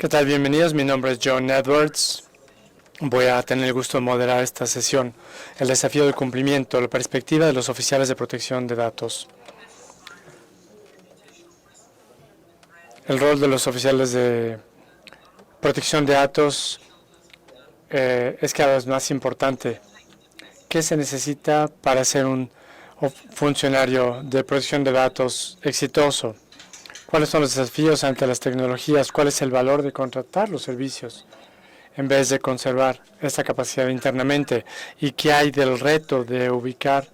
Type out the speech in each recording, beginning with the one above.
¿Qué tal? Bienvenidos. Mi nombre es John Edwards. Voy a tener el gusto de moderar esta sesión. El desafío del cumplimiento, la perspectiva de los oficiales de protección de datos. El rol de los oficiales de protección de datos es cada vez más importante. ¿Qué se necesita para ser un funcionario de protección de datos exitoso? ¿Cuáles son los desafíos ante las tecnologías? ¿Cuál es el valor de contratar los servicios en vez de conservar esta capacidad internamente? ¿Y qué hay del reto de ubicar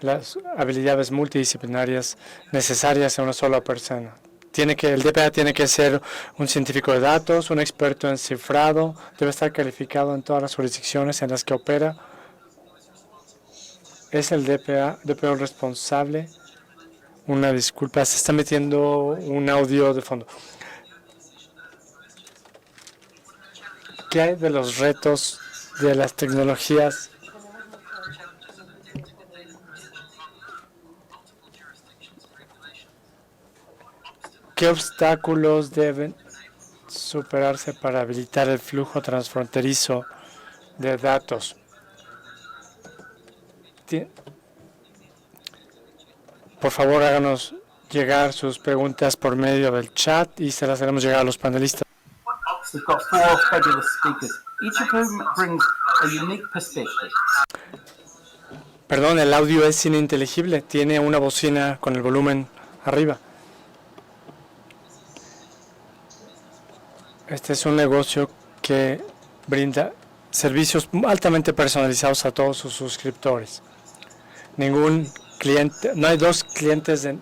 las habilidades multidisciplinarias necesarias en una sola persona? El DPA tiene que ser un científico de datos, un experto en cifrado, debe estar calificado en todas las jurisdicciones en las que opera. ¿Es el DPO responsable? Una disculpa, se está metiendo un audio de fondo. ¿Qué hay de los retos de las tecnologías? ¿Qué obstáculos deben superarse para habilitar el flujo transfronterizo de datos? Por favor, háganos llegar sus preguntas por medio del chat y se las haremos llegar a los panelistas. We've got 4 fabulous speakers, each of whom brings a unique perspective. Perdón, el audio es ininteligible. Tiene una bocina con el volumen arriba. Este es un negocio que brinda servicios altamente personalizados a todos sus suscriptores. Ningún cliente, no hay 2 clientes de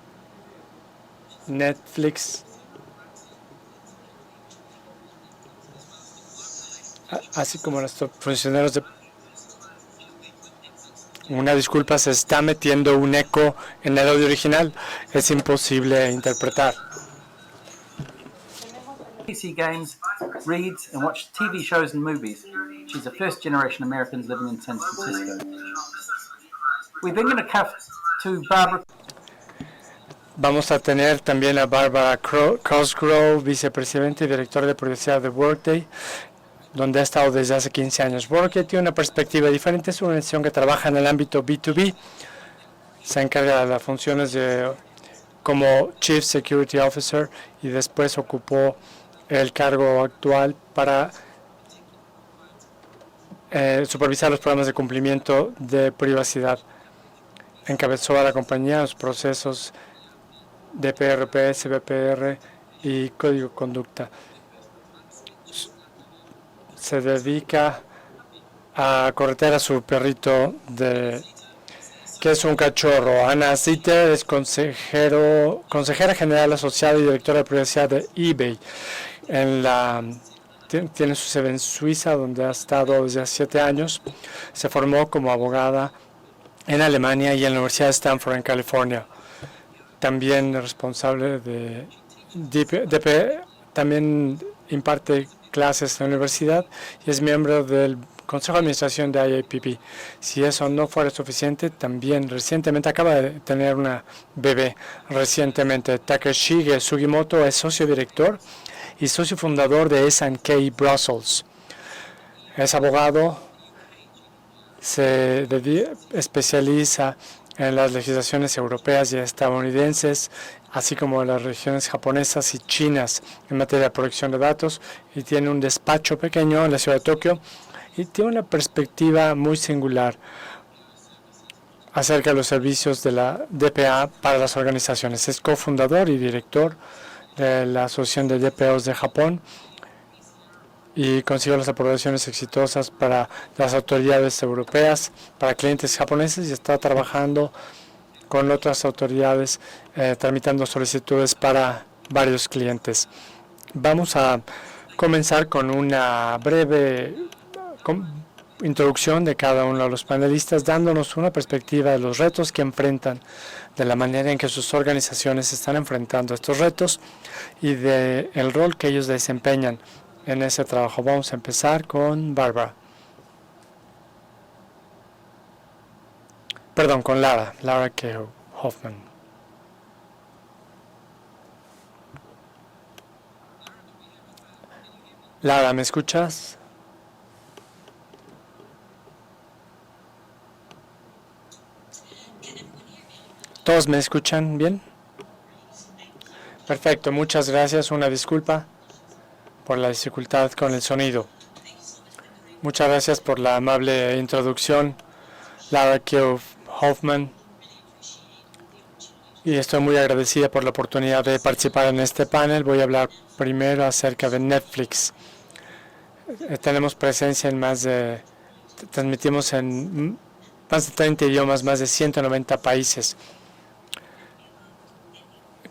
Netflix, así como nuestros funcionarios de... Una disculpa, se está metiendo un eco en el audio original, es imposible interpretar. PC games, reads and watches TV shows and movies. She's a first-generation American living in San Francisco. We're then going to come to Barbara. Vamos a tener también a Barbara Cosgrove, vicepresidente y directora de privacidad de Workday, donde ha estado desde hace 15 años. Workday tiene una perspectiva diferente, es una organización que trabaja en el ámbito B2B, se encarga de las funciones como Chief Security Officer y después ocupó el cargo actual para supervisar los programas de cumplimiento de privacidad. Encabezó a la compañía los procesos de PRP, SBPR y código de conducta. Se dedica a corretear a su perrito que es un cachorro. Ana Sitter es consejera general asociada y directora de privacidad de eBay. Tiene su sede en Suiza, donde ha estado desde hace 7 años. Se formó como abogada en Alemania y en la Universidad de Stanford en California. También responsable de DP, también imparte clases en la universidad y es miembro del Consejo de Administración de IAPP. Si eso no fuera suficiente, también recientemente acaba de tener una bebé recientemente. Takeshige Sugimoto es socio director y socio fundador de S&K Brussels. Es abogado, se especializa en las legislaciones europeas y estadounidenses, así como en las regiones japonesas y chinas en materia de protección de datos, y tiene un despacho pequeño en la ciudad de Tokio y tiene una perspectiva muy singular acerca de los servicios de la DPA para las organizaciones. Es cofundador y director de la Asociación de DPOs de Japón y consiguió las aprobaciones exitosas para las autoridades europeas, para clientes japoneses, y está trabajando con otras autoridades tramitando solicitudes para varios clientes. Vamos a comenzar con una breve introducción de cada uno de los panelistas, dándonos una perspectiva de los retos que enfrentan, de la manera en que sus organizaciones están enfrentando estos retos y del rol que ellos desempeñan en ese trabajo. Vamos a empezar con Barbara. Perdón, con Lara Kehoe Hoffman. Laura, ¿me escuchas? ¿Todos me escuchan bien? Perfecto, muchas gracias. Una disculpa por la dificultad con el sonido. Muchas gracias por la amable introducción, Laura Keough Hoffman. Y estoy muy agradecida por la oportunidad de participar en este panel. Voy a hablar primero acerca de Netflix. Tenemos presencia en transmitimos en más de 30 idiomas, más de 190 países,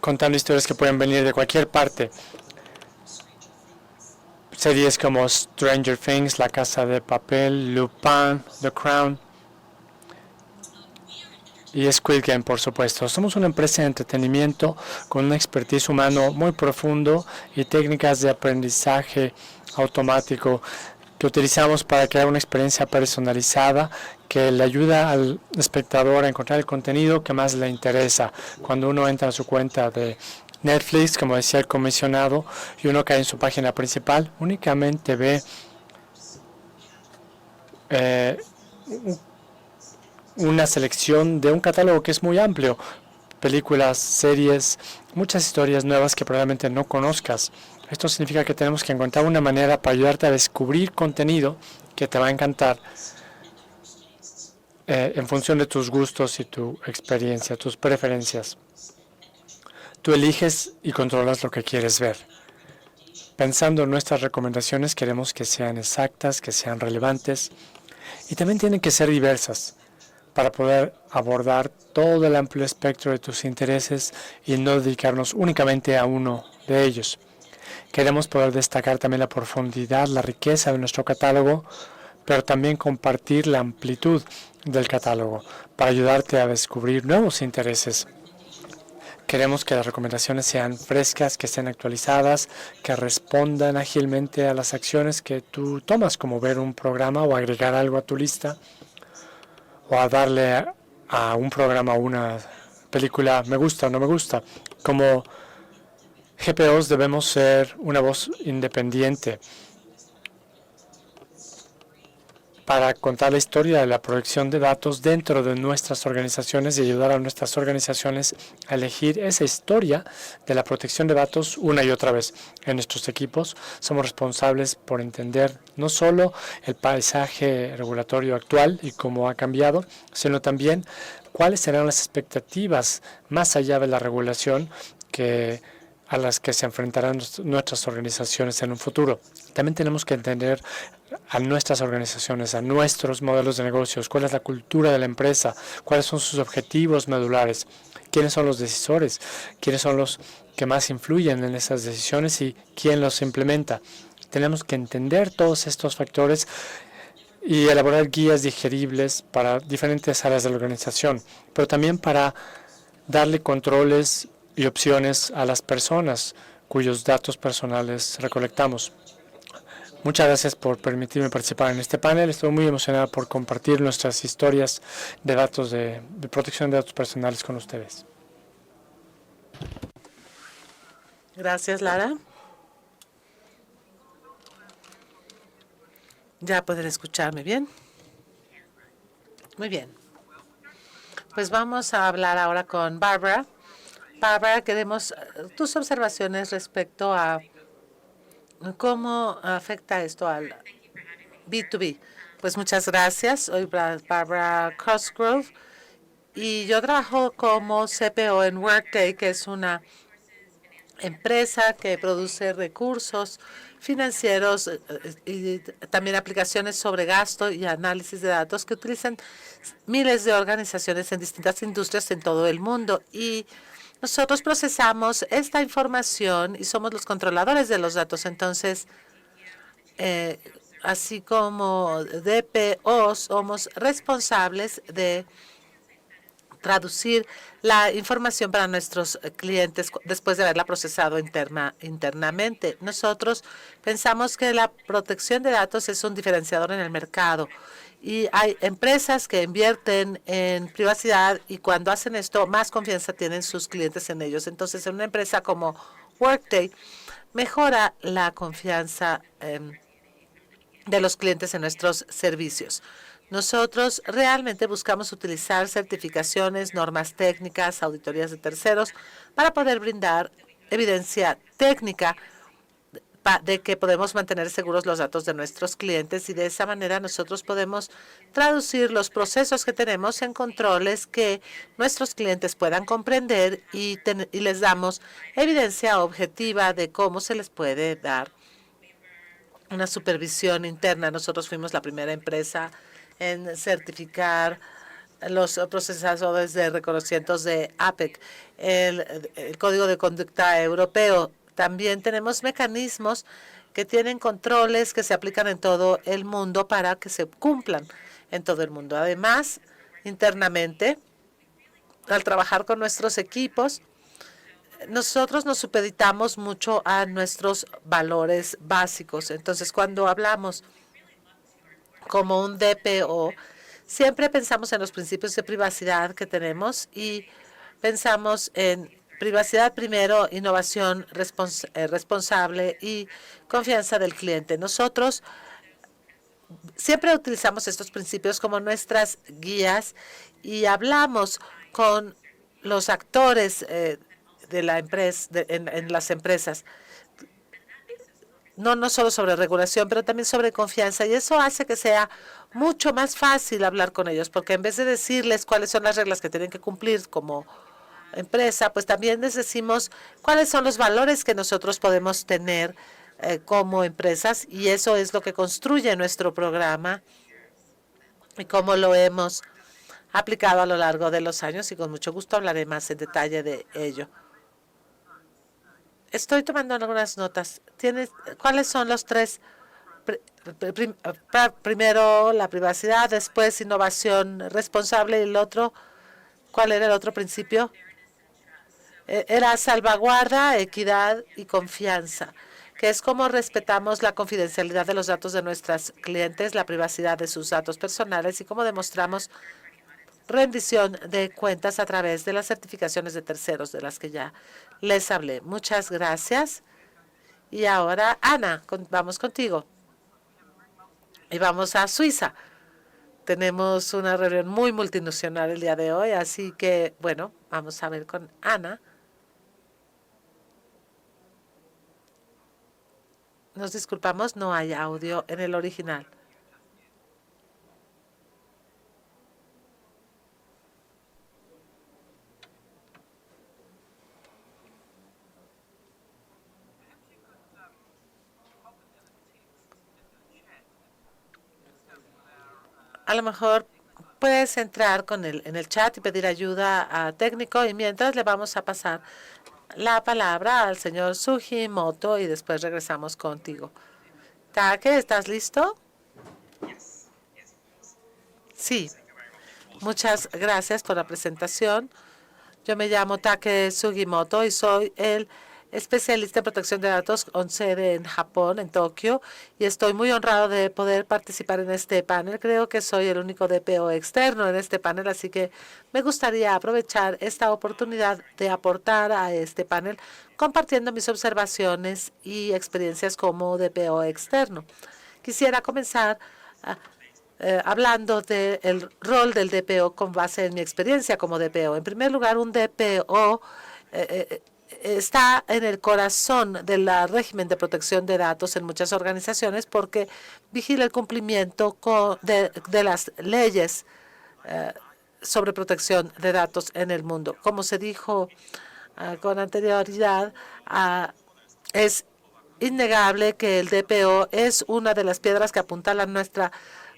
contando historias que pueden venir de cualquier parte. Series como Stranger Things, La Casa de Papel, Lupin, The Crown y Squid Game, por supuesto. Somos una empresa de entretenimiento con un expertise humano muy profundo y técnicas de aprendizaje automático que utilizamos para crear una experiencia personalizada que le ayuda al espectador a encontrar el contenido que más le interesa. Cuando uno entra a su cuenta de Netflix, como decía el comisionado, y uno cae en su página principal, únicamente ve una selección de un catálogo que es muy amplio. Películas, series, muchas historias nuevas que probablemente no conozcas. Esto significa que tenemos que encontrar una manera para ayudarte a descubrir contenido que te va a encantar en función de tus gustos y tu experiencia, tus preferencias. Tú eliges y controlas lo que quieres ver. Pensando en nuestras recomendaciones, queremos que sean exactas, que sean relevantes y también tienen que ser diversas para poder abordar todo el amplio espectro de tus intereses y no dedicarnos únicamente a uno de ellos. Queremos poder destacar también la profundidad, la riqueza de nuestro catálogo, pero también compartir la amplitud del catálogo para ayudarte a descubrir nuevos intereses. Queremos que las recomendaciones sean frescas, que estén actualizadas, que respondan ágilmente a las acciones que tú tomas, como ver un programa o agregar algo a tu lista, o a darle a un programa o una película me gusta o no me gusta. Como GPOs debemos ser una voz independiente para contar la historia de la protección de datos dentro de nuestras organizaciones y ayudar a nuestras organizaciones a elegir esa historia de la protección de datos una y otra vez. En nuestros equipos somos responsables por entender no solo el paisaje regulatorio actual y cómo ha cambiado, sino también cuáles serán las expectativas más allá de la regulación a las que se enfrentarán nuestras organizaciones en un futuro. También tenemos que entender a nuestras organizaciones, a nuestros modelos de negocios, cuál es la cultura de la empresa, cuáles son sus objetivos medulares, quiénes son los decisores, quiénes son los que más influyen en esas decisiones y quién los implementa. Tenemos que entender todos estos factores y elaborar guías digeribles para diferentes áreas de la organización, pero también para darle controles y opciones a las personas cuyos datos personales recolectamos. Muchas gracias por permitirme participar en este panel. Estoy muy emocionada por compartir nuestras historias de datos de protección de datos personales con ustedes. Gracias, Lara. ¿Ya pueden escucharme bien? Muy bien. Pues vamos a hablar ahora con Barbara. Barbara, queremos tus observaciones respecto a cómo afecta esto al B2B. Pues muchas gracias. Soy Barbara Cosgrove y yo trabajo como CPO en Workday, que es una empresa que produce recursos financieros y también aplicaciones sobre gasto y análisis de datos que utilizan miles de organizaciones en distintas industrias en todo el mundo. Y nosotros procesamos esta información y somos los controladores de los datos. Entonces, así como DPOs, somos responsables de traducir la información para nuestros clientes después de haberla procesado internamente. Nosotros pensamos que la protección de datos es un diferenciador en el mercado Y hay empresas que invierten en privacidad y cuando hacen esto, más confianza tienen sus clientes en ellos. Entonces, en una empresa como Workday, mejora la confianza de los clientes en nuestros servicios. Nosotros realmente buscamos utilizar certificaciones, normas técnicas, auditorías de terceros para poder brindar evidencia técnica de que podemos mantener seguros los datos de nuestros clientes y de esa manera nosotros podemos traducir los procesos que tenemos en controles que nuestros clientes puedan comprender y les damos evidencia objetiva de cómo se les puede dar una supervisión interna. Nosotros fuimos la primera empresa en certificar los procesadores de reconocimientos de APEC, el Código de Conducta Europeo. También tenemos mecanismos que tienen controles que se aplican en todo el mundo para que se cumplan en todo el mundo. Además, internamente, al trabajar con nuestros equipos, nosotros nos supeditamos mucho a nuestros valores básicos. Entonces, cuando hablamos como un DPO, siempre pensamos en los principios de privacidad que tenemos y pensamos en privacidad primero, innovación responsable y confianza del cliente. Nosotros siempre utilizamos estos principios como nuestras guías y hablamos con los actores de la empresa, en las empresas, no solo sobre regulación, pero también sobre confianza. Y eso hace que sea mucho más fácil hablar con ellos, porque en vez de decirles cuáles son las reglas que tienen que cumplir como empresa, pues también les decimos cuáles son los valores que nosotros podemos tener como empresas. Y eso es lo que construye nuestro programa y cómo lo hemos aplicado a lo largo de los años. Y con mucho gusto hablaré más en detalle de ello. Estoy tomando algunas notas. ¿Cuáles son los tres? Primero, la privacidad, después innovación responsable y el otro, ¿cuál era el otro principio? Era salvaguarda, equidad y confianza, que es como respetamos la confidencialidad de los datos de nuestros clientes, la privacidad de sus datos personales y cómo demostramos rendición de cuentas a través de las certificaciones de terceros de las que ya les hablé. Muchas gracias. Y ahora, Ana, vamos contigo. Y vamos a Suiza. Tenemos una reunión muy multinacional el día de hoy, así que, bueno, vamos a ver con Ana. Nos disculpamos, no hay audio en el original. A lo mejor puedes entrar en el chat y pedir ayuda a técnico y mientras le vamos a pasar la palabra al señor Sugimoto y después regresamos contigo. Take, ¿estás listo? Sí. Muchas gracias por la presentación. Yo me llamo Take Sugimoto y soy el especialista en protección de datos con sede en Japón, en Tokio, y estoy muy honrado de poder participar en este panel. Creo que soy el único DPO externo en este panel, así que me gustaría aprovechar esta oportunidad de aportar a este panel compartiendo mis observaciones y experiencias como DPO externo. Quisiera comenzar hablando del rol del DPO con base en mi experiencia como DPO. En primer lugar, un DPO está en el corazón del régimen de protección de datos en muchas organizaciones porque vigila el cumplimiento de las leyes sobre protección de datos en el mundo. Como se dijo con anterioridad, es innegable que el DPO es una de las piedras que apuntalan nuestra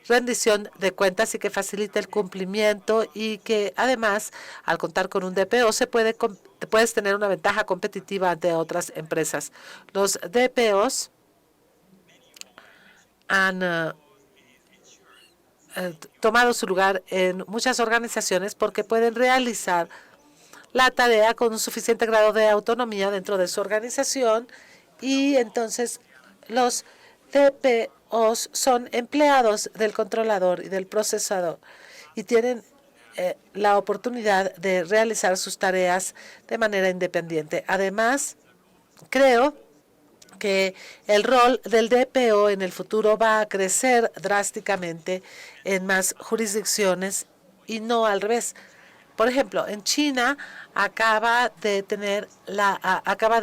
rendición de cuentas y que facilita el cumplimiento y que además, al contar con un DPO, puedes tener una ventaja competitiva ante otras empresas. Los DPOs han tomado su lugar en muchas organizaciones porque pueden realizar la tarea con un suficiente grado de autonomía dentro de su organización y entonces los DPOs son empleados del controlador y del procesador y tienen la oportunidad de realizar sus tareas de manera independiente. Además, creo que el rol del DPO en el futuro va a crecer drásticamente en más jurisdicciones y no al revés. Por ejemplo, en China acaba de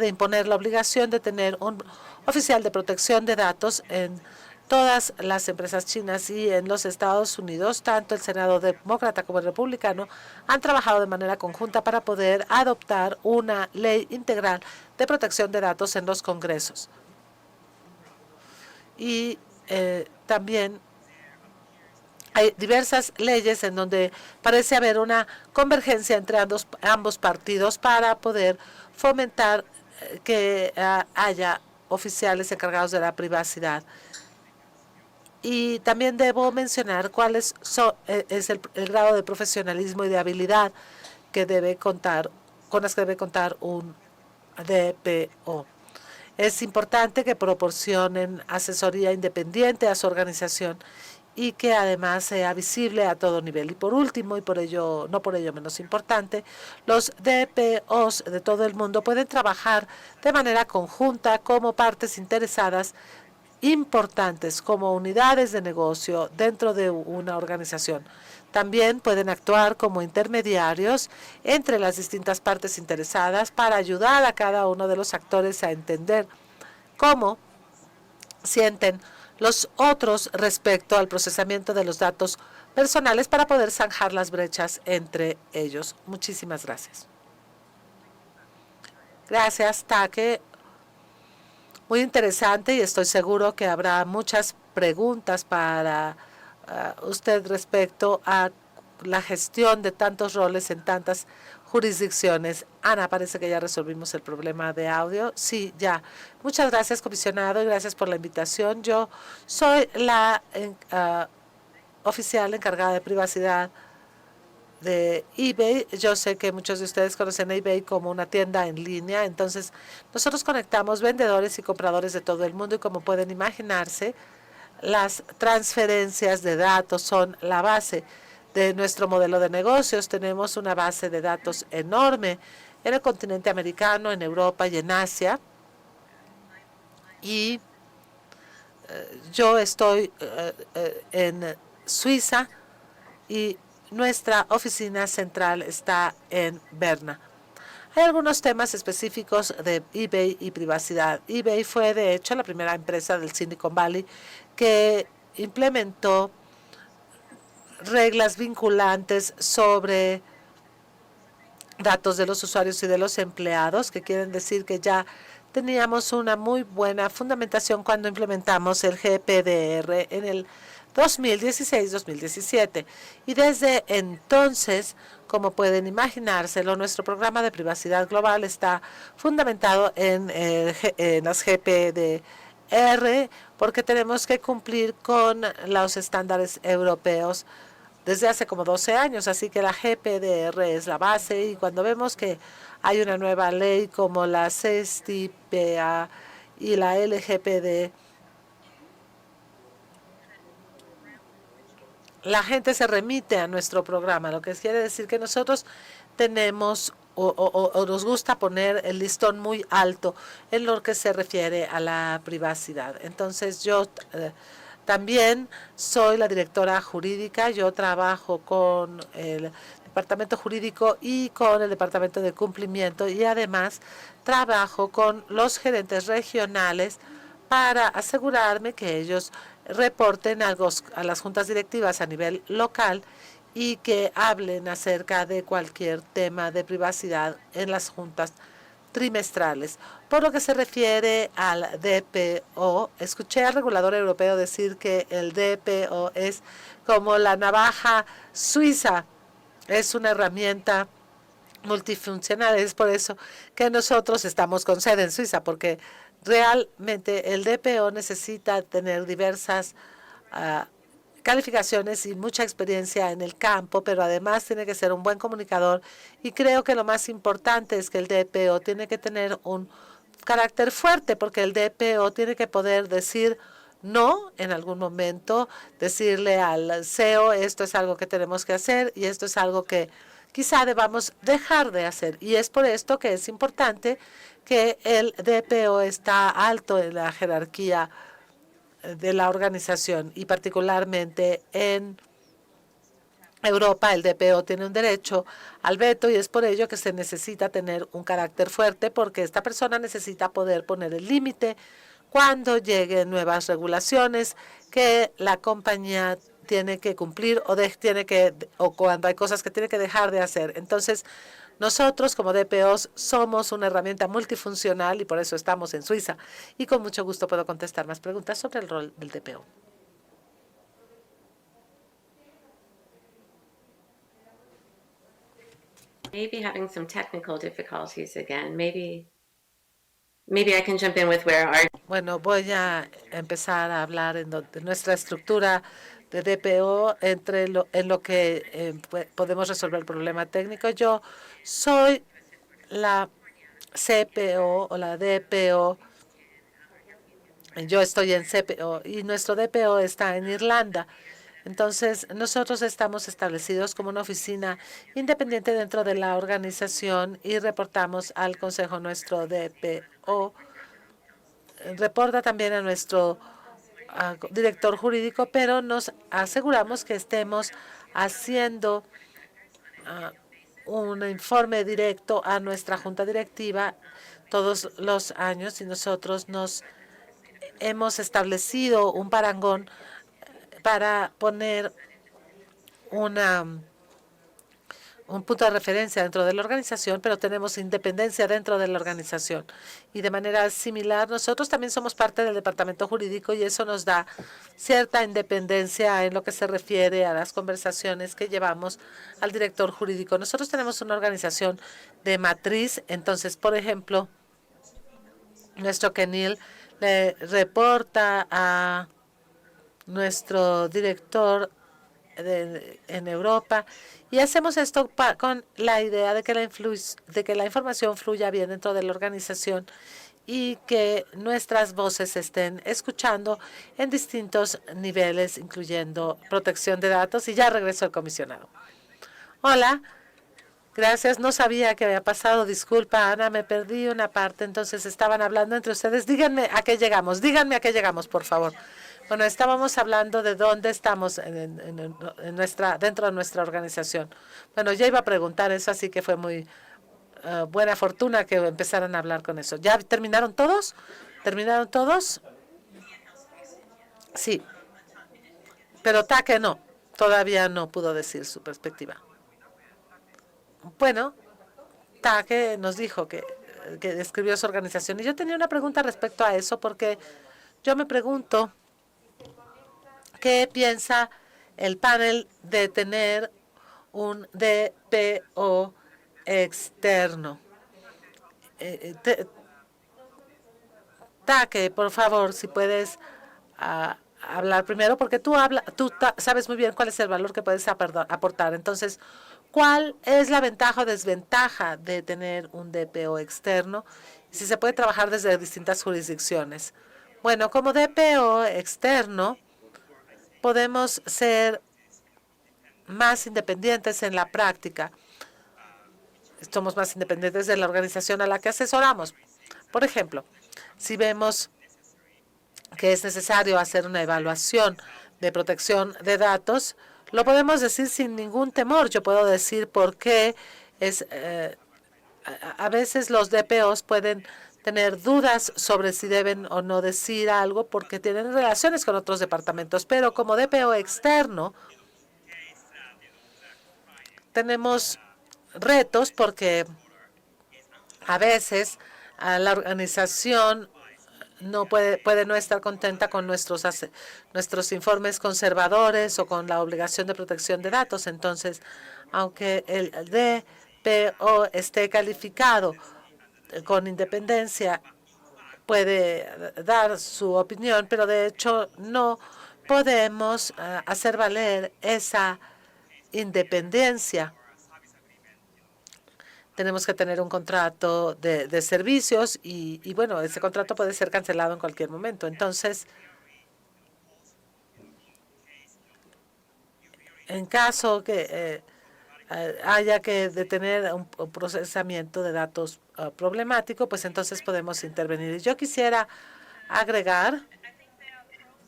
imponer la obligación de tener un oficial de protección de datos en todas las empresas chinas, y en los Estados Unidos, tanto el Senado demócrata como el republicano han trabajado de manera conjunta para poder adoptar una ley integral de protección de datos en los congresos. Y también hay diversas leyes en donde parece haber una convergencia entre ambos partidos para poder fomentar que haya oficiales encargados de la privacidad. Y también debo mencionar cuál es el grado de profesionalismo y de habilidad que con las que debe contar un DPO. Es importante que proporcionen asesoría independiente a su organización y que además sea visible a todo nivel. Y por último, y no por ello menos importante, los DPOs de todo el mundo pueden trabajar de manera conjunta como partes interesadas importantes, como unidades de negocio dentro de una organización. También pueden actuar como intermediarios entre las distintas partes interesadas para ayudar a cada uno de los actores a entender cómo sienten los otros respecto al procesamiento de los datos personales para poder zanjar las brechas entre ellos. Muchísimas gracias. Gracias, Take. Muy interesante, y estoy seguro que habrá muchas preguntas para usted respecto a la gestión de tantos roles en tantas jurisdicciones. Ana, parece que ya resolvimos el problema de audio. Sí, ya. Muchas gracias, comisionado, y gracias por la invitación. Yo soy la oficial encargada de privacidad de eBay. Yo sé que muchos de ustedes conocen a eBay como una tienda en línea. Entonces, nosotros conectamos vendedores y compradores de todo el mundo, y como pueden imaginarse, las transferencias de datos son la base de nuestro modelo de negocios. Tenemos una base de datos enorme en el continente americano, en Europa y en Asia. Y yo estoy en Suiza, y nuestra oficina central está en Berna. Hay algunos temas específicos de eBay y privacidad. eBay fue, de hecho, la primera empresa del Silicon Valley que implementó reglas vinculantes sobre datos de los usuarios y de los empleados, que quieren decir que ya teníamos una muy buena fundamentación cuando implementamos el GDPR en el 2016-2017. Y desde entonces, como pueden imaginárselo, nuestro programa de privacidad global está fundamentado en las GDPR, porque tenemos que cumplir con los estándares europeos desde hace como 12 años. Así que la GDPR es la base, y cuando vemos que hay una nueva ley como la CESTIPA y la LGPD, la gente se remite a nuestro programa, lo que quiere decir que nosotros tenemos o nos gusta poner el listón muy alto en lo que se refiere a la privacidad. Entonces, yo también soy la directora jurídica. Yo trabajo con el departamento jurídico y con el departamento de cumplimiento, y además trabajo con los gerentes regionales para asegurarme que ellos reporten a las juntas directivas a nivel local y que hablen acerca de cualquier tema de privacidad en las juntas trimestrales. Por lo que se refiere al DPO, escuché al regulador europeo decir que el DPO es como la navaja suiza, es una herramienta multifuncional. Es por eso que nosotros estamos con sede en Suiza, porque realmente el DPO necesita tener diversas calificaciones y mucha experiencia en el campo, pero además tiene que ser un buen comunicador. Y creo que lo más importante es que el DPO tiene que tener un carácter fuerte, porque el DPO tiene que poder decir no en algún momento decirle al CEO esto es algo que tenemos que hacer y esto es algo que quizá debamos dejar de hacer. Y es por esto que es importante que el DPO está alto en la jerarquía de la organización y particularmente en Europa el DPO tiene un derecho al veto y es por ello que se necesita tener un carácter fuerte porque esta persona necesita poder poner el límite cuando lleguen nuevas regulaciones que la compañía tiene que cumplir o cuando hay cosas que tiene que dejar de hacer. Entonces, nosotros como DPOs somos una herramienta multifuncional y por eso estamos en Suiza. Y con mucho gusto puedo contestar más preguntas sobre el rol del DPO. Maybe having some technical difficulties again. Maybe I can jump in with where our Bueno, voy a empezar a hablar de nuestra estructura de DPO en lo que podemos resolver el problema técnico. Yo soy la CPO o la DPO. Yo estoy en CPO y nuestro DPO está en Irlanda. Entonces, nosotros estamos establecidos como una oficina independiente dentro de la organización y reportamos al Consejo. Nuestro DPO reporta también a nuestro director jurídico, pero nos aseguramos que estemos haciendo un informe directo a nuestra junta directiva todos los años y nosotros nos hemos establecido un parangón para poner un punto de referencia dentro de la organización, pero tenemos independencia dentro de la organización. Y de manera similar, nosotros también somos parte del departamento jurídico y eso nos da cierta independencia en lo que se refiere a las conversaciones que llevamos al director jurídico. Nosotros tenemos una organización de matriz, entonces, por ejemplo, nuestro CNIL le reporta a nuestro director en Europa y hacemos esto con la idea de que la información fluya bien dentro de la organización y que nuestras voces se estén escuchando en distintos niveles, incluyendo protección de datos. Y ya regresó el comisionado. Hola. Gracias, no sabía que había pasado. Disculpa, Ana, me perdí una parte. Entonces estaban hablando entre ustedes. Díganme a qué llegamos. Díganme a qué llegamos, por favor. Bueno, estábamos hablando de dónde estamos dentro de nuestra organización. Bueno, ya iba a preguntar eso, así que fue muy buena fortuna que empezaran a hablar con eso. ¿Ya terminaron todos? ¿Terminaron todos? Sí. Pero Take no. Todavía no pudo decir su perspectiva. Bueno, Take nos dijo que describió su organización. Y yo tenía una pregunta respecto a eso, porque yo me pregunto qué piensa el panel de tener un DPO externo. Take, por favor, si puedes hablar primero, porque tú sabes muy bien cuál es el valor que puedes aportar. Entonces, ¿cuál es la ventaja o desventaja de tener un DPO externo? Si se puede trabajar desde distintas jurisdicciones. Bueno, como DPO externo, podemos ser más independientes en la práctica. Somos más independientes de la organización a la que asesoramos. Por ejemplo, si vemos que es necesario hacer una evaluación de protección de datos, lo podemos decir sin ningún temor. Yo puedo decir por qué a veces los DPOs pueden tener dudas sobre si deben o no decir algo porque tienen relaciones con otros departamentos. Pero como DPO externo, tenemos retos porque a veces la organización puede no estar contenta con nuestros informes conservadores o con la obligación de protección de datos. Entonces, aunque el DPO esté calificado con independencia, puede dar su opinión, pero de hecho no podemos hacer valer esa independencia. Tenemos que tener un contrato de servicios y, bueno, ese contrato puede ser cancelado en cualquier momento. Entonces, en caso que haya que detener un procesamiento de datos problemático, pues entonces podemos intervenir. Y yo quisiera agregar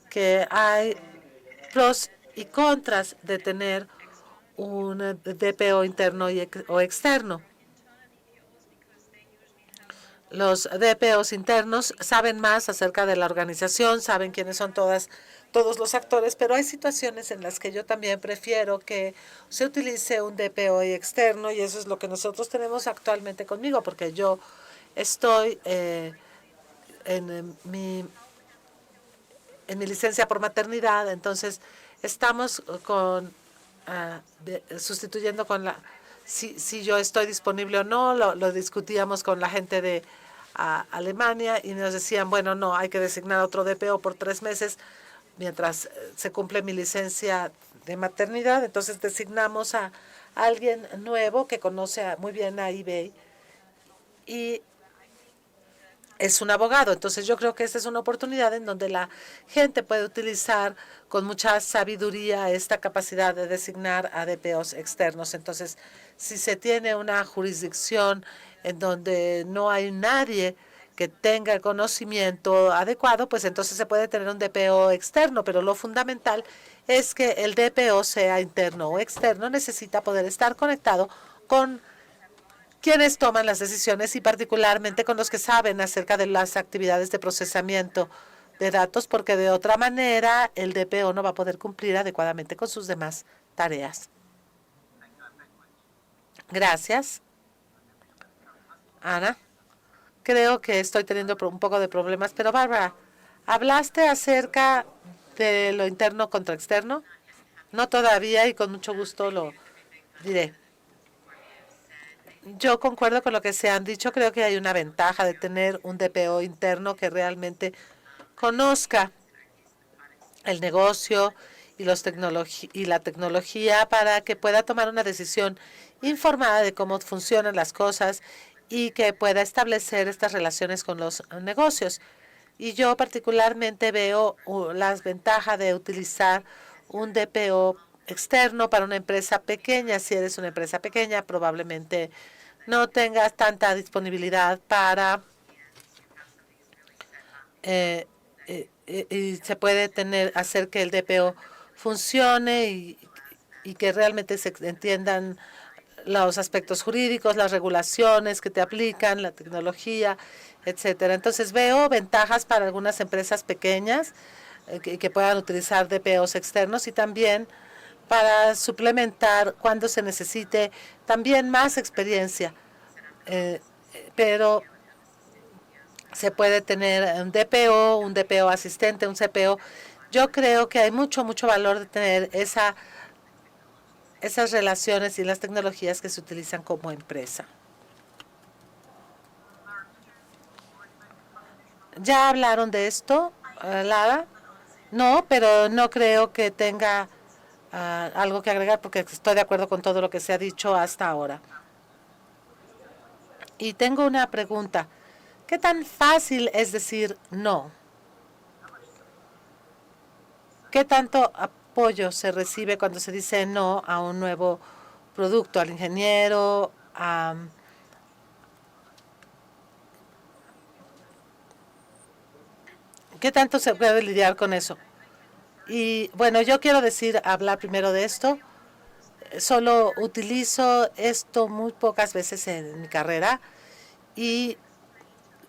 que hay pros y contras de tener un DPO interno o externo. Los DPOs internos saben más acerca de la organización, saben quiénes son todos los actores, pero hay situaciones en las que yo también prefiero que se utilice un DPO externo, y eso es lo que nosotros tenemos actualmente conmigo, porque yo estoy en mi licencia por maternidad, entonces estamos sustituyendo con si yo estoy disponible o no. Lo discutíamos con la gente de Alemania y nos decían, bueno, no, hay que designar otro DPO por 3 meses mientras se cumple mi licencia de maternidad. Entonces designamos a alguien nuevo que conoce muy bien a eBay y es un abogado. Entonces yo creo que esta es una oportunidad en donde la gente puede utilizar con mucha sabiduría esta capacidad de designar a DPOs externos. Entonces, si se tiene una jurisdicción en donde no hay nadie que tenga el conocimiento adecuado, pues entonces se puede tener un DPO externo, pero lo fundamental es que el DPO, sea interno o externo, necesita poder estar conectado con quienes toman las decisiones y particularmente con los que saben acerca de las actividades de procesamiento de datos, porque de otra manera el DPO no va a poder cumplir adecuadamente con sus demás tareas. Gracias. Ana, creo que estoy teniendo un poco de problemas, pero Bárbara, ¿hablaste acerca de lo interno contra externo? No todavía, y con mucho gusto lo diré. Yo concuerdo con lo que se han dicho. Creo que hay una ventaja de tener un DPO interno que realmente conozca el negocio y la tecnología para que pueda tomar una decisión informada de cómo funcionan las cosas y que pueda establecer estas relaciones con los negocios. Y yo particularmente veo las ventajas de utilizar un DPO externo para una empresa pequeña. Si eres una empresa pequeña, probablemente no tengas tanta disponibilidad para y se puede hacer que el DPO funcione y que realmente se entiendan los aspectos jurídicos, las regulaciones que te aplican, la tecnología, etcétera. Entonces veo ventajas para algunas empresas pequeñas que puedan utilizar DPOs externos y también para suplementar cuando se necesite también más experiencia. Pero se puede tener un DPO asistente, un CPO. Yo creo que hay mucho valor de tener esas relaciones y las tecnologías que se utilizan como empresa. ¿Ya hablaron de esto, Lara? No, pero no creo que tenga algo que agregar porque estoy de acuerdo con todo lo que se ha dicho hasta ahora. Y tengo una pregunta. ¿Qué tan fácil es decir no? ¿Qué tanto apoyo se recibe cuando se dice no a un nuevo producto, al ingeniero? ¿Qué tanto se puede lidiar con eso? Y bueno, yo quiero hablar primero de esto. Solo utilizo esto muy pocas veces en mi carrera y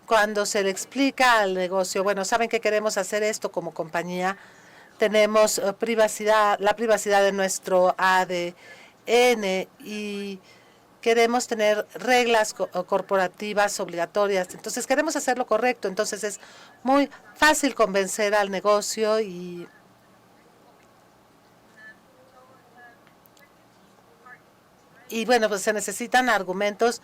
cuando se le explica al negocio, bueno, saben que queremos hacer esto como compañía, tenemos la privacidad de nuestro ADN y queremos tener reglas corporativas obligatorias. Entonces queremos hacer lo correcto. Entonces es muy fácil convencer al negocio y bueno, pues se necesitan argumentos.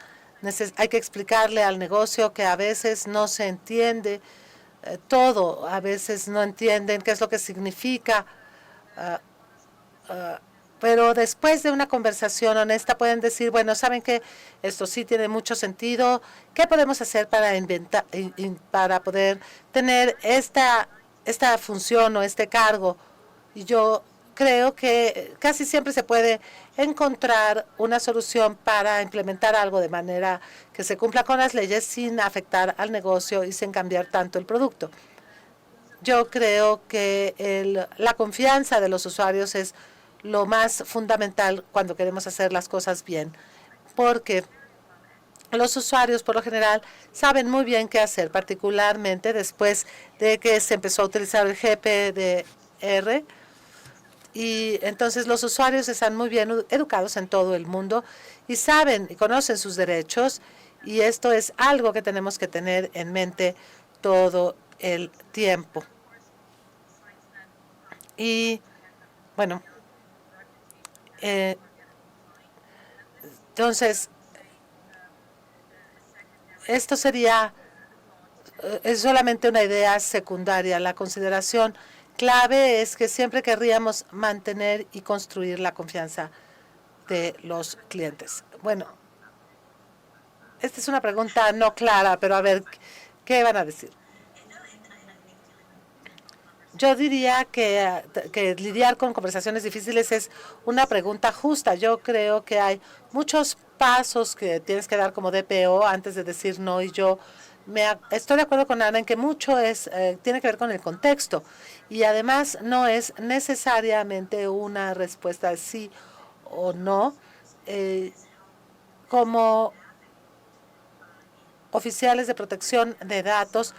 Hay que explicarle al negocio que a veces no se entiende todo, a veces no entienden qué es lo que significa, pero después de una conversación honesta pueden decir, bueno, saben que esto sí tiene mucho sentido, ¿qué podemos hacer para poder tener esta función o este cargo? Y yo creo que casi siempre se puede encontrar una solución para implementar algo de manera que se cumpla con las leyes sin afectar al negocio y sin cambiar tanto el producto. Yo creo que la confianza de los usuarios es lo más fundamental cuando queremos hacer las cosas bien, porque los usuarios por lo general saben muy bien qué hacer, particularmente después de que se empezó a utilizar el GPDR. Y entonces los usuarios están muy bien educados en todo el mundo y saben y conocen sus derechos, y esto es algo que tenemos que tener en mente todo el tiempo. Y bueno, entonces esto sería es solamente una idea secundaria. La consideración clave es que siempre querríamos mantener y construir la confianza de los clientes. Bueno, esta es una pregunta no clara, pero a ver, ¿qué van a decir? Yo diría que lidiar con conversaciones difíciles es una pregunta justa. Yo creo que hay muchos pasos que tienes que dar como DPO antes de decir no, y yo estoy de acuerdo con Ana en que mucho tiene que ver con el contexto, y además no es necesariamente una respuesta de sí o no. Como oficiales de protección de datos,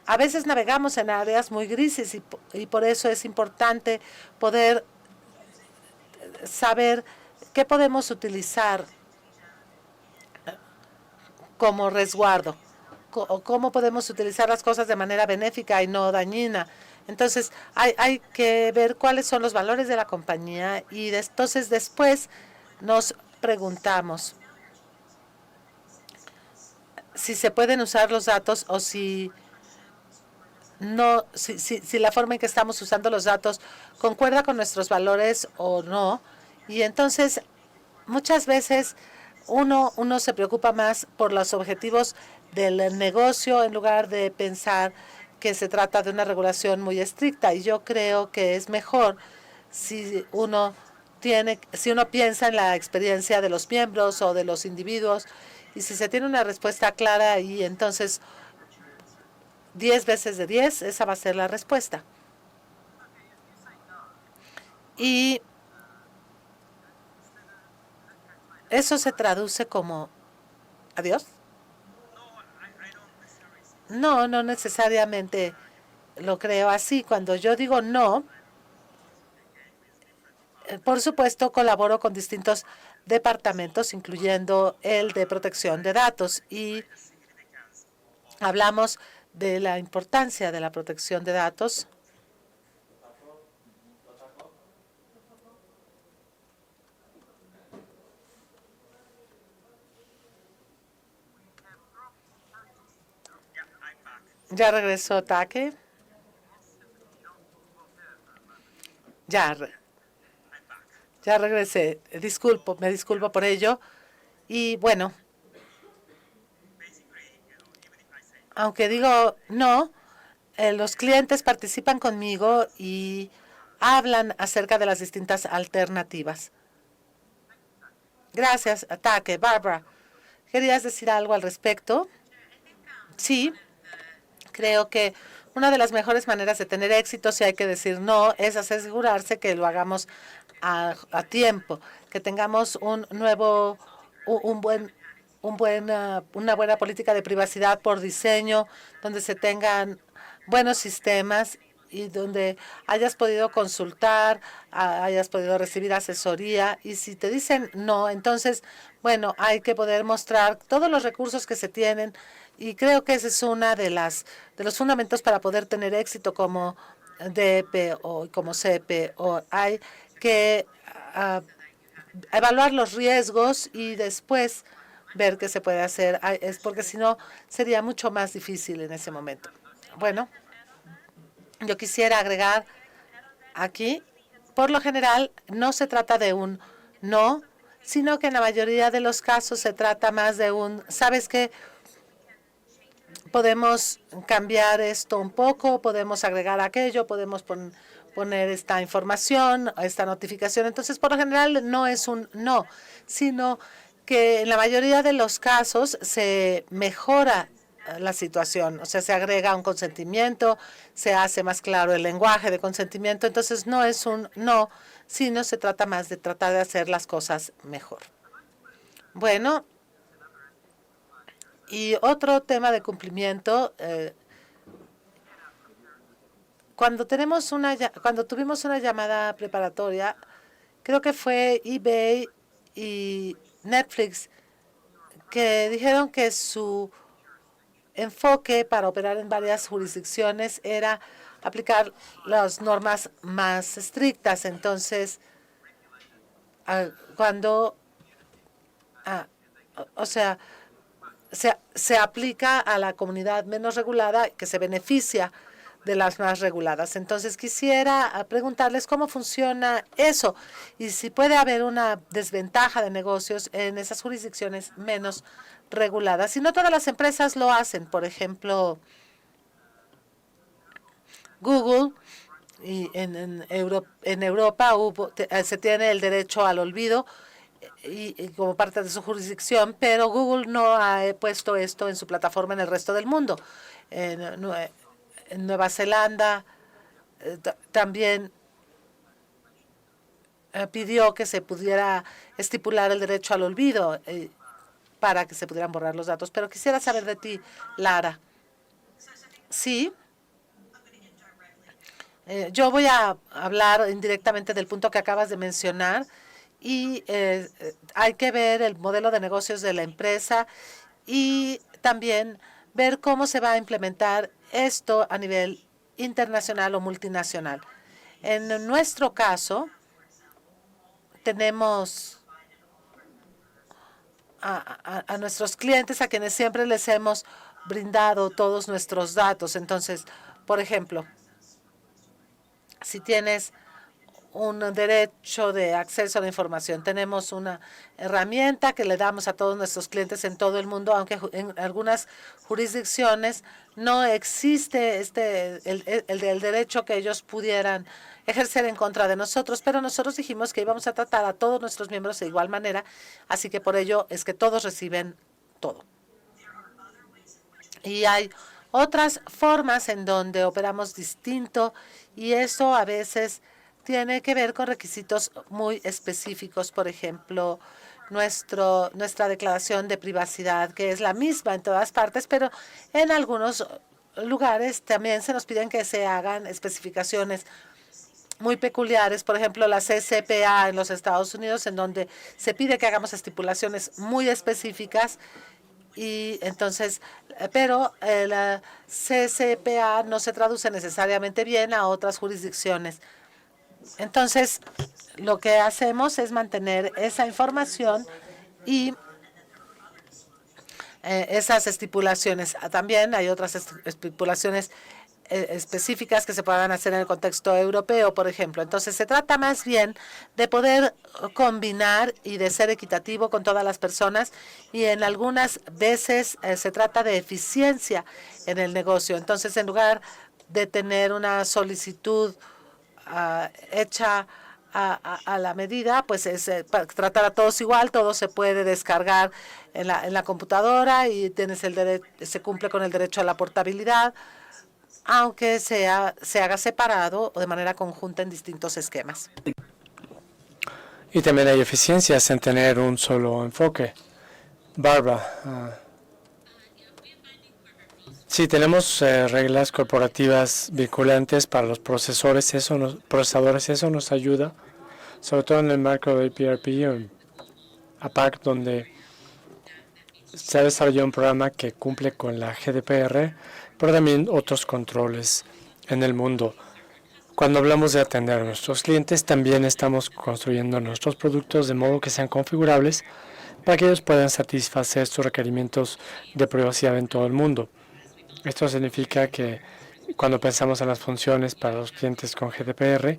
a veces navegamos en áreas muy grises, y por eso es importante poder saber qué podemos utilizar como resguardo, o cómo podemos utilizar las cosas de manera benéfica y no dañina. Entonces, hay que ver cuáles son los valores de la compañía, y entonces después nos preguntamos si se pueden usar los datos o si no, si la forma en que estamos usando los datos concuerda con nuestros valores o no. Y entonces muchas veces uno se preocupa más por los objetivos del negocio en lugar de pensar que se trata de una regulación muy estricta. Y yo creo que es mejor si uno piensa en la experiencia de los miembros o de los individuos, y si se tiene una respuesta clara, y entonces 10 veces de 10, esa va a ser la respuesta. Y eso se traduce como adiós. No, no necesariamente lo creo así. Cuando yo digo no, por supuesto colaboro con distintos departamentos, incluyendo el de protección de datos, y hablamos de la importancia de la protección de datos. Ya regresó Take. Ya regresé. Me disculpo por ello. Y bueno, aunque digo no, los clientes participan conmigo y hablan acerca de las distintas alternativas. Gracias, Take. Barbara, ¿querías decir algo al respecto? Sí, creo que una de las mejores maneras de tener éxito, si hay que decir no, es asegurarse que lo hagamos a tiempo, que tengamos una buena política de privacidad por diseño, donde se tengan buenos sistemas y donde hayas podido consultar, hayas podido recibir asesoría. Y si te dicen no, entonces, bueno, hay que poder mostrar todos los recursos que se tienen, y creo que ese es una de los fundamentos para poder tener éxito como DPO y como CPO. Hay que evaluar los riesgos y después ver qué se puede hacer, es porque si no sería mucho más difícil en ese momento. Bueno, yo quisiera agregar aquí, por lo general no se trata de un no, sino que en la mayoría de los casos se trata más de un, ¿sabes qué? Podemos cambiar esto un poco, podemos agregar aquello, podemos poner esta información, esta notificación. Entonces, por lo general, no es un no, sino que en la mayoría de los casos se mejora la situación, o sea, se agrega un consentimiento, se hace más claro el lenguaje de consentimiento. Entonces, no es un no, sino se trata más de tratar de hacer las cosas mejor. Bueno, y otro tema de cumplimiento, cuando tuvimos una llamada preparatoria, creo que fue eBay y Netflix, que dijeron que su enfoque para operar en varias jurisdicciones era aplicar las normas más estrictas. Entonces, o sea, se aplica a la comunidad menos regulada que se beneficia de las más reguladas. Entonces, quisiera preguntarles cómo funciona eso y si puede haber una desventaja de negocios en esas jurisdicciones menos reguladas. Y no todas las empresas lo hacen. Por ejemplo, Google, y en Europa se tiene el derecho al olvido y como parte de su jurisdicción, pero Google no ha puesto esto en su plataforma en el resto del mundo. En Nueva Zelanda también pidió que se pudiera estipular el derecho al olvido para que se pudieran borrar los datos. Pero quisiera saber de ti, Lara. Sí. Yo voy a hablar indirectamente del punto que acabas de mencionar y hay que ver el modelo de negocios de la empresa y también ver cómo se va a implementar esto a nivel internacional o multinacional. En nuestro caso, tenemos a nuestros clientes a quienes siempre les hemos brindado todos nuestros datos. Entonces, por ejemplo, si tienes un derecho de acceso a la información, tenemos una herramienta que le damos a todos nuestros clientes en todo el mundo, aunque en algunas jurisdicciones no existe el derecho que ellos pudieran ejercer en contra de nosotros, pero nosotros dijimos que íbamos a tratar a todos nuestros miembros de igual manera, así que por ello es que todos reciben todo. Y hay otras formas en donde operamos distinto y eso a veces tiene que ver con requisitos muy específicos. Por ejemplo, nuestra declaración de privacidad, que es la misma en todas partes, pero en algunos lugares también se nos piden que se hagan especificaciones muy peculiares. Por ejemplo, la CCPA en los Estados Unidos, en donde se pide que hagamos estipulaciones muy específicas. Y entonces, pero la CCPA no se traduce necesariamente bien a otras jurisdicciones. Entonces, lo que hacemos es mantener esa información y esas estipulaciones. También hay otras estipulaciones específicas que se puedan hacer en el contexto europeo, por ejemplo. Entonces, se trata más bien de poder combinar y de ser equitativo con todas las personas y en algunas veces se trata de eficiencia en el negocio. Entonces, en lugar de tener una solicitud hecha a la medida, pues es para tratar a todos igual, todo se puede descargar en la computadora y tienes se cumple con el derecho a la portabilidad, aunque se haga separado o de manera conjunta en distintos esquemas. Y también hay eficiencias en tener un solo enfoque. Barbara. Sí, tenemos reglas corporativas vinculantes para los procesadores. Eso nos ayuda, sobre todo en el marco de PRP o APAC, donde se ha desarrollado un programa que cumple con la GDPR, pero también otros controles en el mundo. Cuando hablamos de atender a nuestros clientes, también estamos construyendo nuestros productos de modo que sean configurables para que ellos puedan satisfacer sus requerimientos de privacidad en todo el mundo. Esto significa que cuando pensamos en las funciones para los clientes con GDPR,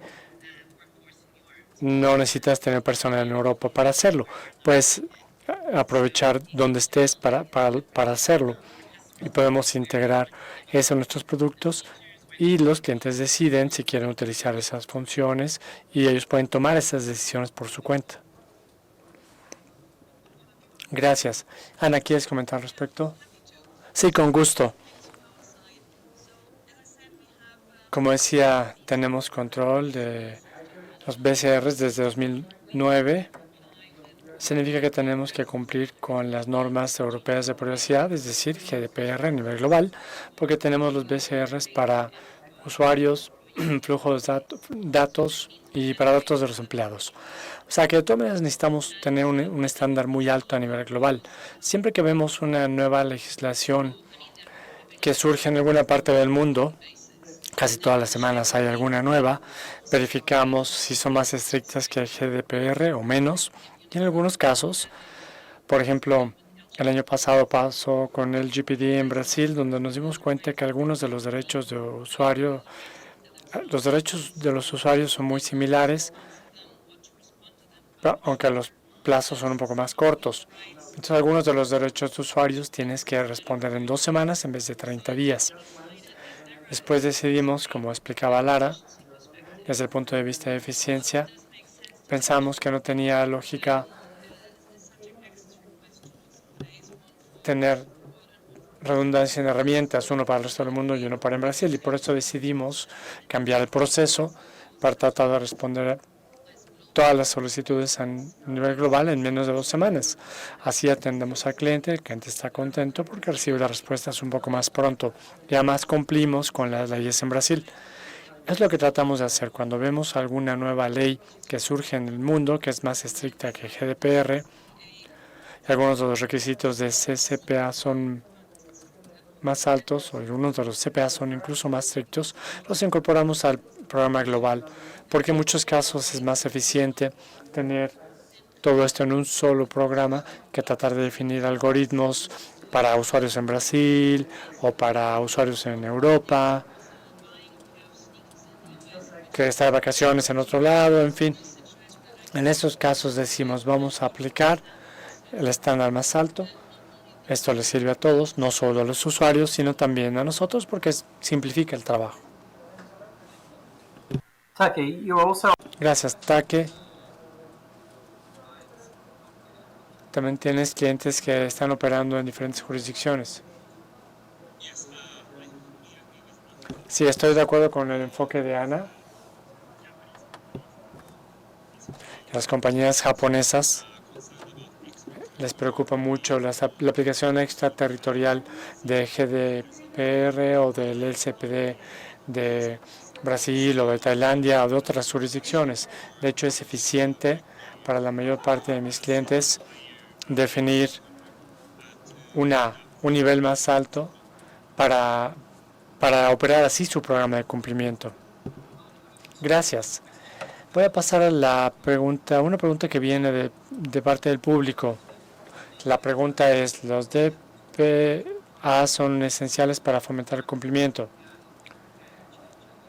no necesitas tener personal en Europa para hacerlo. Puedes aprovechar donde estés para hacerlo. Y podemos integrar eso en nuestros productos y los clientes deciden si quieren utilizar esas funciones y ellos pueden tomar esas decisiones por su cuenta. Gracias. Ana, ¿quieres comentar al respecto? Sí, con gusto. Como decía, tenemos control de los BCRs desde 2009. Significa que tenemos que cumplir con las normas europeas de privacidad, es decir, GDPR a nivel global, porque tenemos los BCRs para usuarios, flujos de datos y para datos de los empleados. O sea que de todas maneras necesitamos tener un estándar muy alto a nivel global. Siempre que vemos una nueva legislación que surge en alguna parte del mundo, casi todas las semanas hay alguna nueva, verificamos si son más estrictas que el GDPR o menos. Y en algunos casos, por ejemplo, el año pasado pasó con el GPD en Brasil, donde nos dimos cuenta que algunos de los derechos de usuario, los derechos de los usuarios son muy similares, aunque los plazos son un poco más cortos. Entonces, algunos de los derechos de usuarios tienes que responder en 2 semanas en vez de 30 días. Después decidimos, como explicaba Lara, desde el punto de vista de eficiencia, pensamos que no tenía lógica tener redundancia en herramientas, uno para el resto del mundo y uno para en Brasil, y por eso decidimos cambiar el proceso para tratar de responder todas las solicitudes a nivel global en menos de 2 semanas. Así atendemos al cliente, el cliente está contento porque recibe las respuestas un poco más pronto y además cumplimos con las leyes en Brasil. Es lo que tratamos de hacer cuando vemos alguna nueva ley que surge en el mundo, que es más estricta que GDPR. Algunos de los requisitos de CCPA son más altos, o algunos de los CPA son incluso más estrictos, los incorporamos al programa global, porque en muchos casos es más eficiente tener todo esto en un solo programa que tratar de definir algoritmos para usuarios en Brasil o para usuarios en Europa, que está de vacaciones en otro lado, en fin. En estos casos decimos, vamos a aplicar el estándar más alto. Esto les sirve a todos, no solo a los usuarios, sino también a nosotros, porque simplifica el trabajo. Taki, you also Gracias, Take. También tienes clientes que están operando en diferentes jurisdicciones. Sí, estoy de acuerdo con el enfoque de Ana. Las compañías japonesas les preocupa mucho la aplicación extraterritorial de GDPR o del LCPD de Brasil o de Tailandia o de otras jurisdicciones. De hecho, es eficiente para la mayor parte de mis clientes definir un nivel más alto para operar así su programa de cumplimiento. Gracias. Voy a pasar a una pregunta que viene de parte del público. La pregunta es, ¿los DPA son esenciales para fomentar el cumplimiento?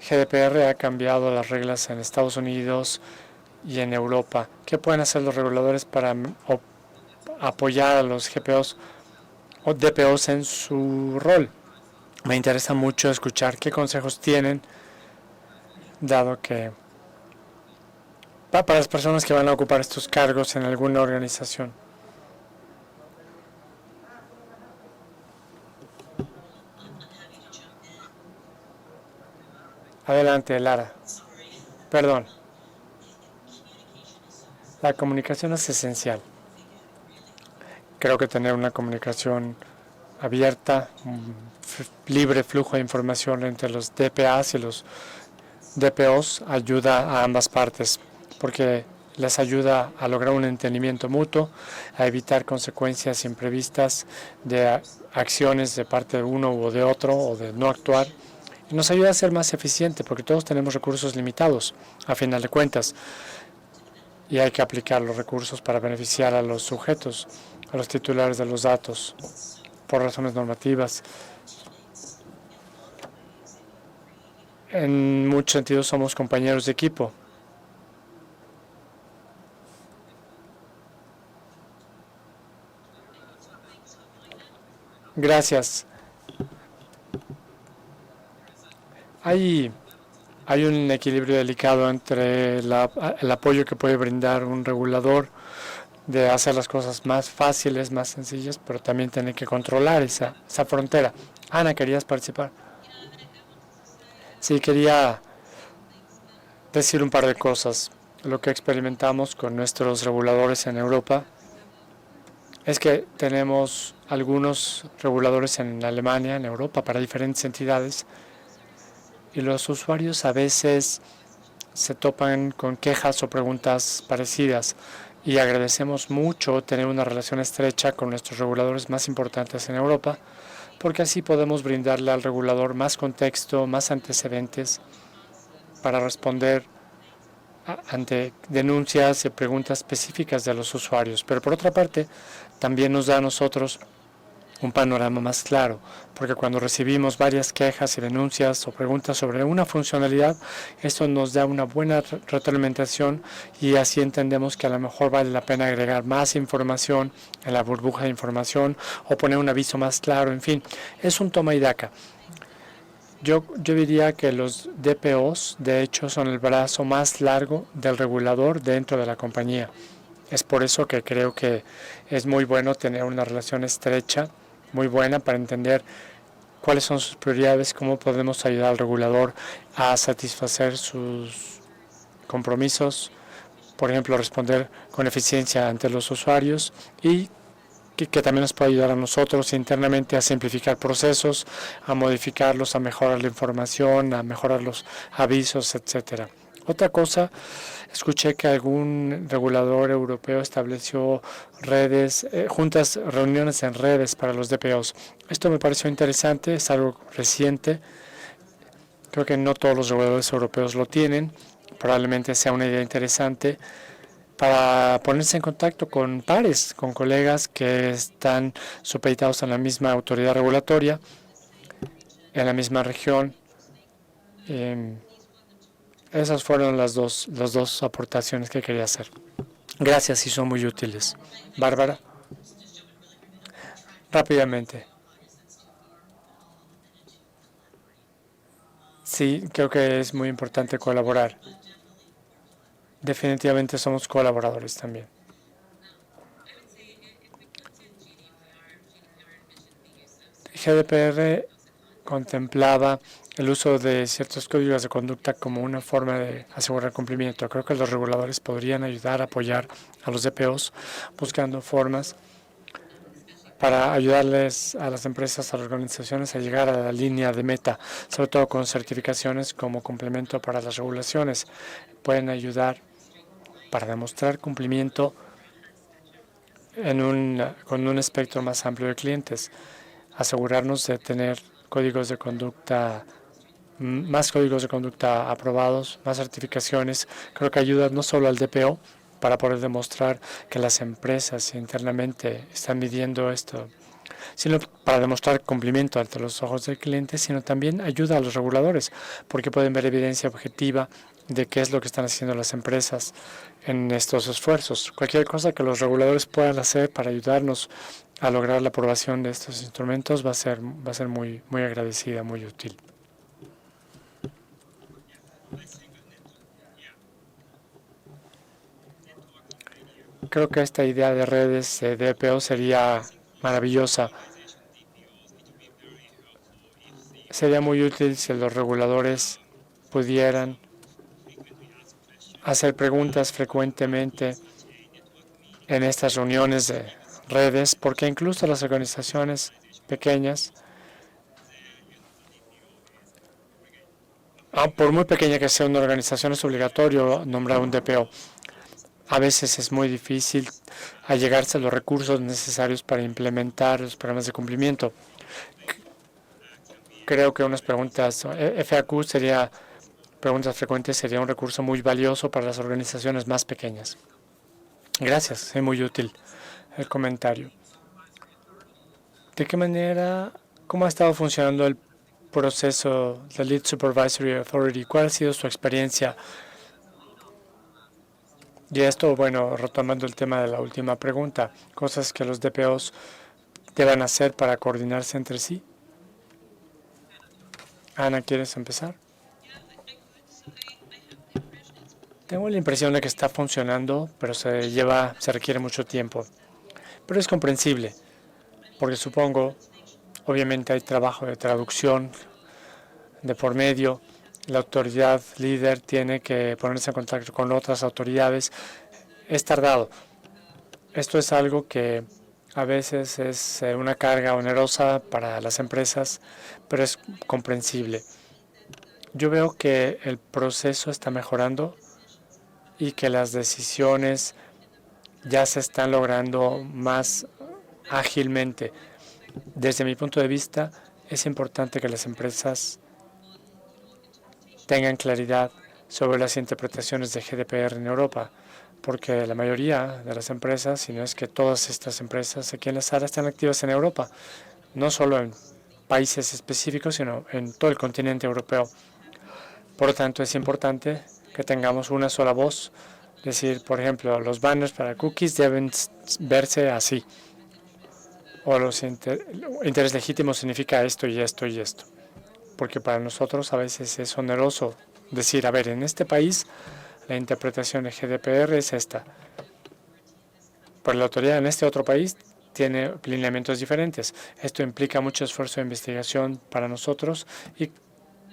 GDPR ha cambiado las reglas en Estados Unidos y en Europa. ¿Qué pueden hacer los reguladores para apoyar a los GPOs o DPOs en su rol? Me interesa mucho escuchar qué consejos tienen, dado que para las personas que van a ocupar estos cargos en alguna organización. Adelante, Lara. Perdón. La comunicación es esencial. Creo que tener una comunicación abierta, libre flujo de información entre los DPAs y los DPOs ayuda a ambas partes, porque les ayuda a lograr un entendimiento mutuo, a evitar consecuencias imprevistas de acciones de parte de uno o de otro o de no actuar. Y nos ayuda a ser más eficiente porque todos tenemos recursos limitados, a final de cuentas, y hay que aplicar los recursos para beneficiar a los sujetos, a los titulares de los datos, por razones normativas. En muchos sentidos somos compañeros de equipo. Gracias. Hay un equilibrio delicado entre el apoyo que puede brindar un regulador de hacer las cosas más fáciles, más sencillas, pero también tener que controlar esa frontera. Ana, ¿querías participar? Sí, quería decir un par de cosas. Lo que experimentamos con nuestros reguladores en Europa es que tenemos algunos reguladores en Alemania, en Europa, para diferentes entidades, y los usuarios a veces se topan con quejas o preguntas parecidas, y agradecemos mucho tener una relación estrecha con nuestros reguladores más importantes en Europa, porque así podemos brindarle al regulador más contexto, más antecedentes para responder ante denuncias y preguntas específicas de los usuarios. Pero por otra parte, también nos da a nosotros un panorama más claro, porque cuando recibimos varias quejas y denuncias o preguntas sobre una funcionalidad, esto nos da una buena retroalimentación y así entendemos que a lo mejor vale la pena agregar más información en la burbuja de información o poner un aviso más claro, en fin, es un toma y daca. Yo diría que los DPOs, de hecho, son el brazo más largo del regulador dentro de la compañía. Es por eso que creo que es muy bueno tener una relación estrecha, muy buena para entender cuáles son sus prioridades, cómo podemos ayudar al regulador a satisfacer sus compromisos, por ejemplo, responder con eficiencia ante los usuarios y que también nos puede ayudar a nosotros internamente a simplificar procesos, a modificarlos, a mejorar la información, a mejorar los avisos, etcétera. Otra cosa, escuché que algún regulador europeo estableció redes, reuniones en redes para los DPOs. Esto me pareció interesante, es algo reciente. Creo que no todos los reguladores europeos lo tienen. Probablemente sea una idea interesante para ponerse en contacto con pares, con colegas que están supeditados a la misma autoridad regulatoria, en la misma región. Esas fueron las dos aportaciones que quería hacer. Gracias y son muy útiles. Bárbara. Rápidamente. Sí, creo que es muy importante colaborar. Definitivamente somos colaboradores también. GDPR contemplaba el uso de ciertos códigos de conducta como una forma de asegurar cumplimiento. Creo que los reguladores podrían ayudar a apoyar a los DPOs buscando formas para ayudarles a las empresas, a las organizaciones a llegar a la línea de meta, sobre todo con certificaciones como complemento para las regulaciones. Pueden ayudar para demostrar cumplimiento con un espectro más amplio de clientes, asegurarnos de tener códigos de conducta, más códigos de conducta aprobados, más certificaciones. Creo que ayuda no solo al DPO para poder demostrar que las empresas internamente están midiendo esto, sino para demostrar cumplimiento ante los ojos del cliente, sino también ayuda a los reguladores, porque pueden ver evidencia objetiva de qué es lo que están haciendo las empresas en estos esfuerzos. Cualquier cosa que los reguladores puedan hacer para ayudarnos a lograr la aprobación de estos instrumentos va a ser muy agradecida, muy útil. Creo que esta idea de redes de DPO sería maravillosa. Sería muy útil si los reguladores pudieran hacer preguntas frecuentemente en estas reuniones de redes, porque incluso las organizaciones pequeñas, por muy pequeña que sea una organización, es obligatorio nombrar un DPO. A veces es muy difícil allegarse a los recursos necesarios para implementar los programas de cumplimiento. Creo que unas preguntas FAQ preguntas frecuentes sería un recurso muy valioso para las organizaciones más pequeñas. Gracias, es muy útil el comentario. ¿De qué manera, cómo ha estado funcionando el proceso de Lead Supervisory Authority? ¿Cuál ha sido su experiencia? Y esto, bueno, retomando el tema de la última pregunta, cosas que los DPOs deban hacer para coordinarse entre sí. Ana, ¿quieres empezar? Tengo la impresión de que está funcionando, pero se requiere mucho tiempo. Pero es comprensible, porque supongo, obviamente hay trabajo de traducción de por medio. La autoridad líder tiene que ponerse en contacto con otras autoridades. Es tardado. Esto es algo que a veces es una carga onerosa para las empresas, pero es comprensible. Yo veo que el proceso está mejorando y que las decisiones ya se están logrando más ágilmente. Desde mi punto de vista, es importante que las empresas tengan claridad sobre las interpretaciones de GDPR en Europa, porque la mayoría de las empresas, si no es que todas estas empresas aquí en la sala, están activas en Europa, no solo en países específicos, sino en todo el continente europeo. Por lo tanto, es importante que tengamos una sola voz, decir, por ejemplo, los banners para cookies deben verse así, o los intereses legítimos significa esto y esto y esto, porque para nosotros a veces es oneroso decir, a ver, en este país la interpretación de GDPR es esta, pero la autoridad en este otro país tiene lineamientos diferentes. Esto implica mucho esfuerzo de investigación para nosotros y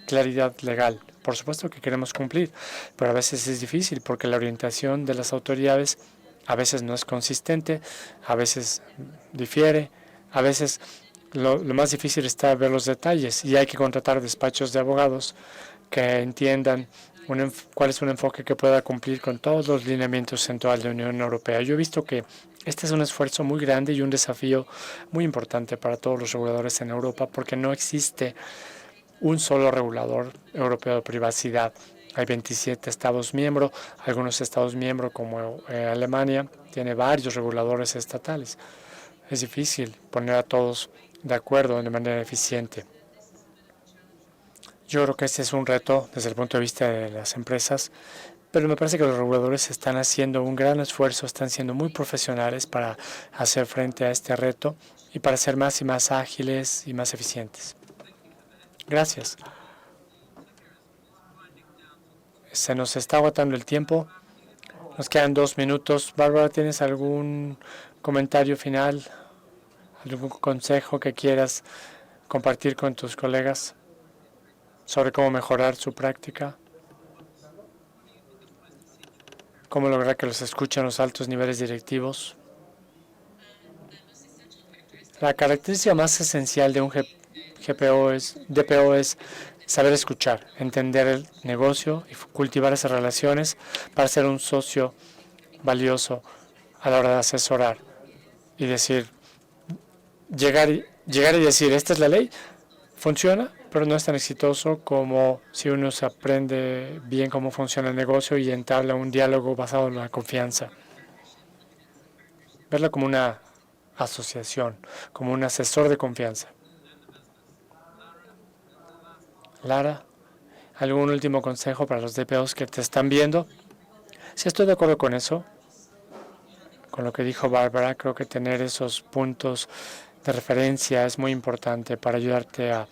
claridad legal. Por supuesto que queremos cumplir, pero a veces es difícil porque la orientación de las autoridades a veces no es consistente, a veces difiere, a veces lo más difícil está ver los detalles y hay que contratar despachos de abogados que entiendan cuál es un enfoque que pueda cumplir con todos los lineamientos en toda la Unión Europea. Yo he visto que este es un esfuerzo muy grande y un desafío muy importante para todos los reguladores en Europa porque no existe un solo regulador europeo de privacidad. Hay 27 Estados miembros, algunos Estados miembros como Alemania tiene varios reguladores estatales. Es difícil poner a todos de acuerdo de manera eficiente. Yo creo que este es un reto desde el punto de vista de las empresas, pero me parece que los reguladores están haciendo un gran esfuerzo, están siendo muy profesionales para hacer frente a este reto y para ser más y más ágiles y más eficientes. Gracias. Se nos está agotando el tiempo. Nos quedan 2 minutos. Bárbara, ¿tienes algún comentario final? ¿Algún consejo que quieras compartir con tus colegas sobre cómo mejorar su práctica? ¿Cómo lograr que los escuchen los altos niveles directivos? La característica más esencial de un DPO es saber escuchar, entender el negocio y cultivar esas relaciones para ser un socio valioso a la hora de asesorar y decir, llegar y decir, esta es la ley, funciona, pero no es tan exitoso como si uno se aprende bien cómo funciona el negocio y entabla un diálogo basado en la confianza. Verlo como una asociación, como un asesor de confianza. Lara, ¿algún último consejo para los DPOs que te están viendo? Sí, estoy de acuerdo con eso, con lo que dijo Bárbara. Creo que tener esos puntos de referencia es muy importante para ayudarte a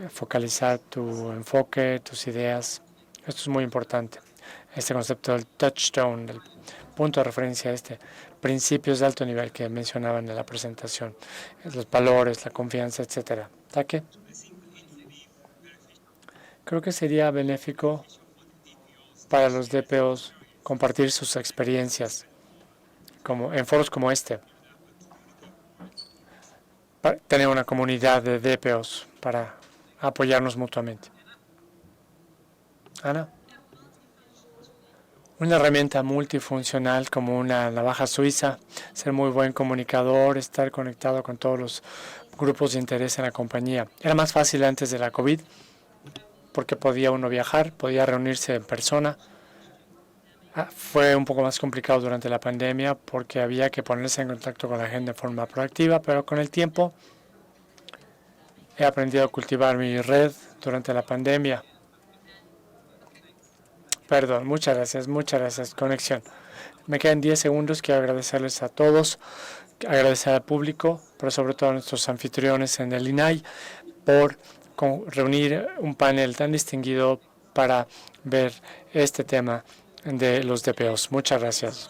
focalizar tu enfoque, tus ideas. Esto es muy importante. Este concepto del touchstone, del punto de referencia, principios de alto nivel que mencionaban en la presentación, los valores, la confianza, etcétera. ¿Taque? Creo que sería benéfico para los DPOs compartir sus experiencias en foros como este. Para tener una comunidad de DPOs para apoyarnos mutuamente. Ana. Una herramienta multifuncional como una navaja suiza, ser muy buen comunicador, estar conectado con todos los grupos de interés en la compañía. Era más fácil antes de la COVID porque podía uno viajar, podía reunirse en persona. Fue un poco más complicado durante la pandemia porque había que ponerse en contacto con la gente de forma proactiva, pero con el tiempo he aprendido a cultivar mi red durante la pandemia. Perdón, muchas gracias, conexión. Me quedan 10 segundos, quiero agradecerles a todos, agradecer al público, pero sobre todo a nuestros anfitriones en el INAI por reunir un panel tan distinguido para ver este tema de los DPOs. Muchas gracias.